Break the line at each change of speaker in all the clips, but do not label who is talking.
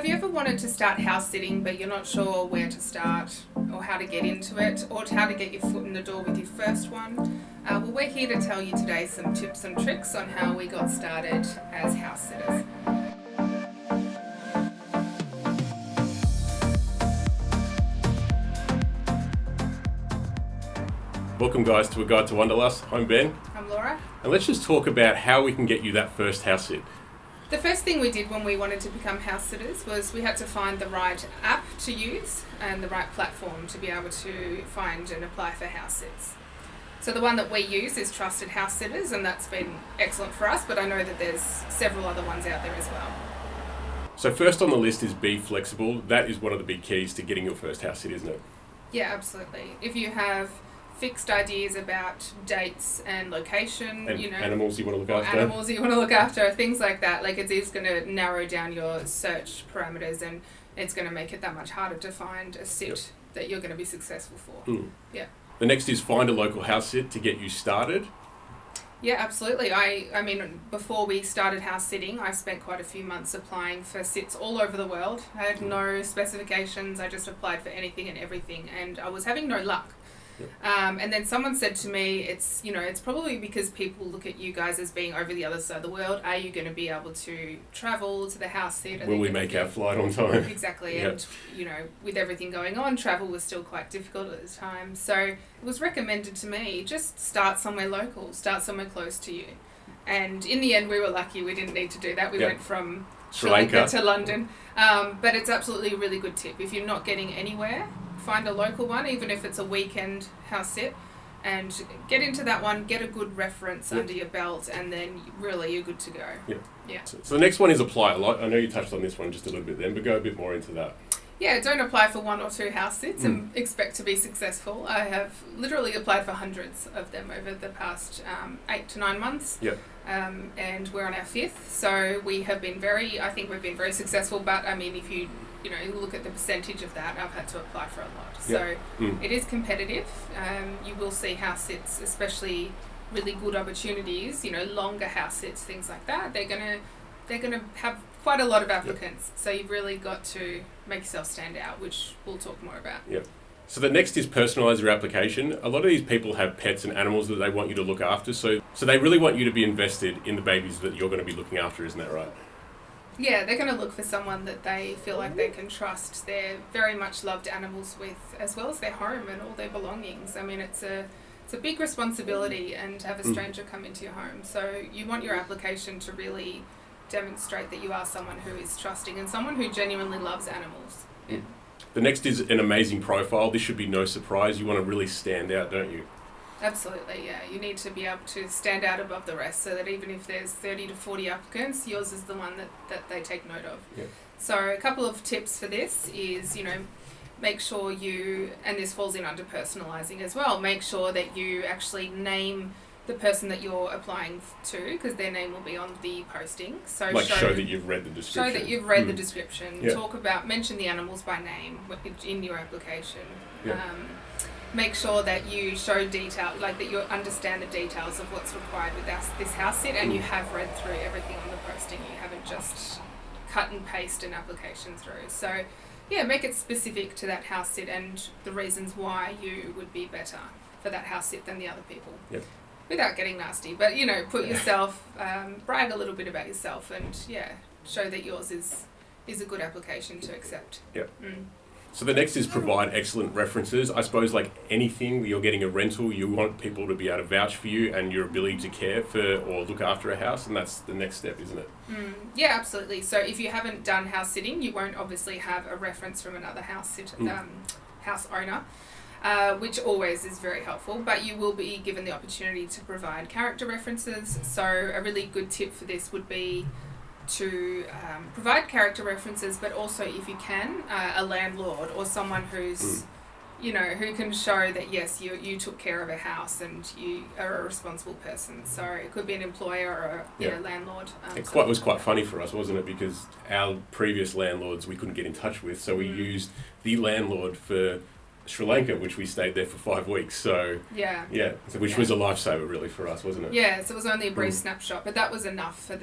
Have you ever wanted to start house sitting but you're not sure where to start or how to get into it or how to get your foot in the door with your first one? Well, we're here to tell you today some tips and tricks on how we got started as house sitters.
Welcome guys to A Guide to Wanderlust. I'm Ben.
I'm Laura.
And let's just talk about how we can get you that first house sit.
The first thing we did when we wanted to become house sitters was we had to find the right app to use and the right platform to be able to find and apply for house sits. So the one that we use is Trustedhousesitters, and that's been excellent for us, but I know that there's several other ones out there as well.
So first on the list is be flexible. That is one of the big keys to getting your first house sit, isn't it?
Yeah, absolutely. If you have fixed ideas about dates and location,
And animals you want to look after.
Things like that. Like, it is going to narrow down your search parameters, and it's going to make it that much harder to find a sit that you're going to be successful for. Yeah.
The next is find a local house sit to get you started.
Yeah, absolutely. I mean, before we started house sitting, I spent quite a few months applying for sits all over the world. I had no specifications. I just applied for anything and everything, and I was having no luck. And then someone said to me, it's probably because people look at you guys as being over the other side of the world. Are you going to be able to travel to the house sit?
Will we make our flight on time?
Exactly. And, with everything going on, travel was still quite difficult at the time. So it was recommended to me, just start somewhere local, start somewhere close to you. And in the end, we were lucky. We didn't need to do that. We went from Sri Lanka to London. But it's absolutely a really good tip. If you're not getting anywhere, find a local one, even if it's a weekend house sit, and get into that one, get a good reference under your belt, and then really you're good to go.
So the next one is apply a lot. I know you touched on this one just a little bit then, but go a bit more into that.
Yeah, don't apply for one or two house sits and expect to be successful. I have literally applied for hundreds of them over the past 8 to 9 months. And we're on our 5th, so we've been very successful. But I mean, if you look at the percentage of that, I've had to apply for a lot. So it is competitive. You will see house sits, especially really good opportunities, longer house sits, things like that. They're gonna have quite a lot of applicants. So you've really got to make yourself stand out, which we'll talk more about.
So the next is personalise your application. A lot of these people have pets and animals that they want you to look after, so they really want you to be invested in the babies that you're going to be looking after, isn't that right?
Yeah, they're going to look for someone that they feel like they can trust. They're very much loved animals with, as well as their home and all their belongings. I mean, it's a big responsibility, and to have a stranger come into your home. So you want your application to really demonstrate that you are someone who is trusting and someone who genuinely loves animals.
The next is an amazing profile. This should be no surprise. You want to really stand out, don't you?
Absolutely, yeah. You need to be able to stand out above the rest, so that even if there's 30 to 40 applicants, yours is the one that they take note of. So a couple of tips for this is, make sure and this falls in under personalising as well, make sure that you actually name the person that you're applying to, because their name will be on the posting. So
show that you've read the description.
Show that you've read the description. Mention the animals by name in your application. Make sure that you show detail, like that you understand the details of what's required with this house sit, and you have read through everything on the posting. You haven't just cut and paste an application through. So make it specific to that house sit and the reasons why you would be better for that house sit than the other people. Without getting nasty, but put yourself, brag a little bit about yourself, and show that yours is a good application to accept.
So the next is provide excellent references. I suppose, like anything, you're getting a rental, you want people to be able to vouch for you and your ability to care for or look after a house, and that's the next step, isn't it?
Yeah, absolutely. So if you haven't done house sitting, you won't obviously have a reference from another house owner. Which always is very helpful, but you will be given the opportunity to provide character references. So a really good tip for this would be to provide character references, but also, if you can, a landlord or someone who's, who can show that, yes, you took care of a house and you are a responsible person. So it could be an employer or a landlord.
It was quite funny for us, wasn't it? Because our previous landlords we couldn't get in touch with, so we used the landlord for Sri Lanka, which we stayed there for 5 weeks. So which was a lifesaver really for us, wasn't it?
Yeah, so it was only a brief snapshot, but that was enough for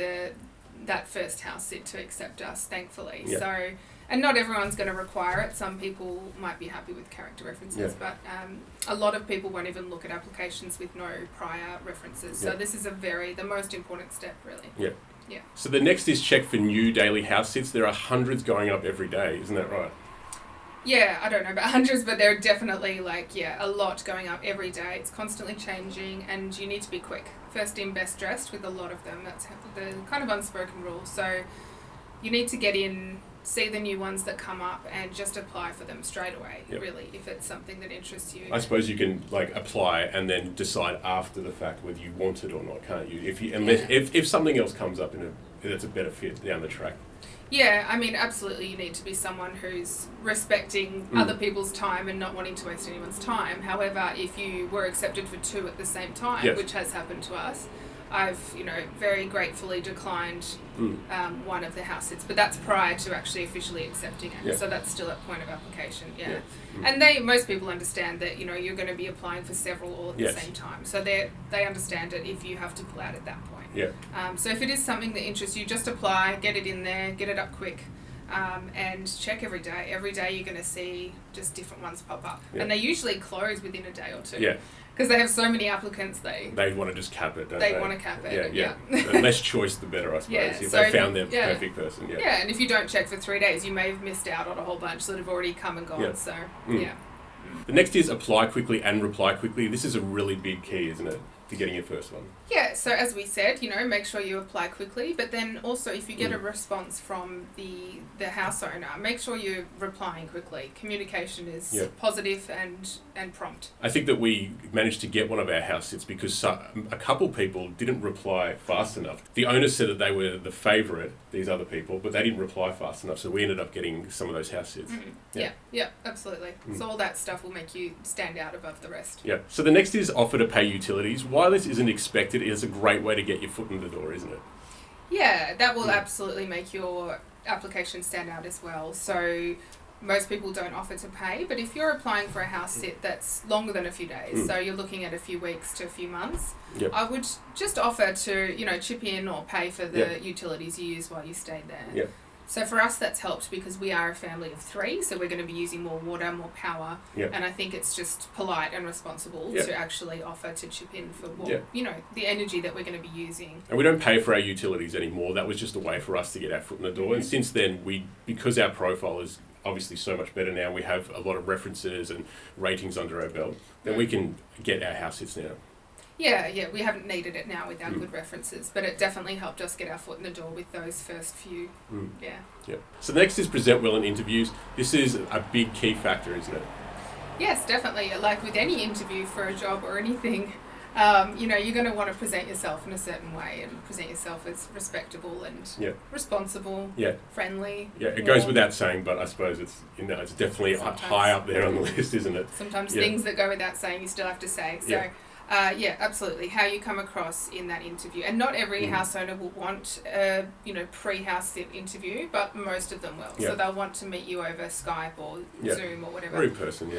that first house sit to accept us, thankfully.
Yeah.
So, and not everyone's going to require it. Some people might be happy with character references, but a lot of people won't even look at applications with no prior references. So this is the most important step, really.
Yeah.
Yeah.
So the next is check for new daily house sits. There are hundreds going up every day, isn't that right?
Yeah, I don't know about hundreds, but there are definitely a lot going up every day. It's constantly changing, and you need to be quick. First in, best dressed with a lot of them. That's the kind of unspoken rule. So you need to get in, see the new ones that come up, and just apply for them straight away, really, if it's something that interests you.
I suppose you can apply and then decide after the fact whether you want it or not, can't you? If something else comes up that's a better fit down the track.
Yeah, I mean, absolutely, you need to be someone who's respecting other people's time and not wanting to waste anyone's time. However, if you were accepted for 2 at the same time, which has happened to us, I've, very gratefully declined one of the house sits, but that's prior to actually officially accepting it. So that's still at point of application. And most people understand that, you're going to be applying for several all at the same time. So they understand it if you have to pull out at that point. So if it is something that interests you, just apply, get it in there, get it up quick. And check every day. Every day you're going to see just different ones pop up. And they usually close within a day or 2. Because they have so many applicants, they
want to just cap it, don't
they want to cap it.
The less choice, the better, I suppose, if they found their perfect person.
Yeah, and if you don't check for 3 days, you may have missed out on a whole bunch that have already come and gone. So,
The next is apply quickly and reply quickly. This is a really big key, isn't it, to getting your first one?
Yeah, so as we said, make sure you apply quickly, but then also if you get a response from the house owner, make sure you're replying quickly. Communication is positive and prompt.
I think that we managed to get one of our house sits because a couple people didn't reply fast enough. The owner said that they were the favourite, these other people, but they didn't reply fast enough, so we ended up getting some of those house sits.
Yeah, absolutely. So all that stuff will make you stand out above the rest.
Yeah. So the next is offer to pay utilities. While this isn't expected, it is a great way to get your foot in the door, isn't it?
Yeah, that will absolutely make your application stand out as well. So most people don't offer to pay, but if you're applying for a house sit that's longer than a few days, so you're looking at a few weeks to a few months, I would just offer to, chip in or pay for the utilities you use while you stay there. So for us, that's helped because we are a family of 3, so we're going to be using more water, more power, and I think it's just polite and responsible to actually offer to chip in for what, the energy that we're going to be using.
And we don't pay for our utilities anymore. That was just a way for us to get our foot in the door. And since then, because our profile is obviously so much better now, we have a lot of references and ratings under our belt, then we can get our house sits now.
Yeah, we haven't needed it now with our good references, but it definitely helped us get our foot in the door with those first few. Yeah.
So the next is present well in interviews. This is a big key factor, isn't it?
Yes, definitely. Like with any interview for a job or anything, you're going to want to present yourself in a certain way and present yourself as respectable and responsible, friendly.
Yeah, it goes without saying, but I suppose it's it's definitely high up there on the list, isn't it?
Sometimes things that go without saying you still have to say. So. Absolutely. How you come across in that interview, and not every house owner will want a pre-house sit interview, but most of them will. So they'll want to meet you over Skype or Zoom or whatever,
or in person,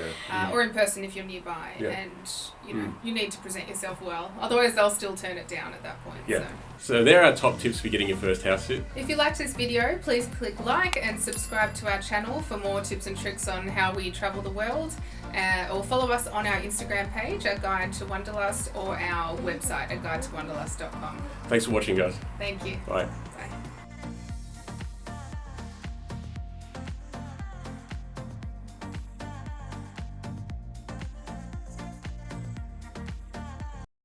or in person if you're nearby. And you need to present yourself well. Otherwise, they'll still turn it down at that point.
So there are top tips for getting your first house sit.
If you liked this video, please click like and subscribe to our channel for more tips and tricks on how we travel the world. Or follow us on our Instagram page, A Guide to Wanderlust, or our website, aguidetowanderlust.com.
Thanks for watching, guys.
Thank you.
Bye.
Bye.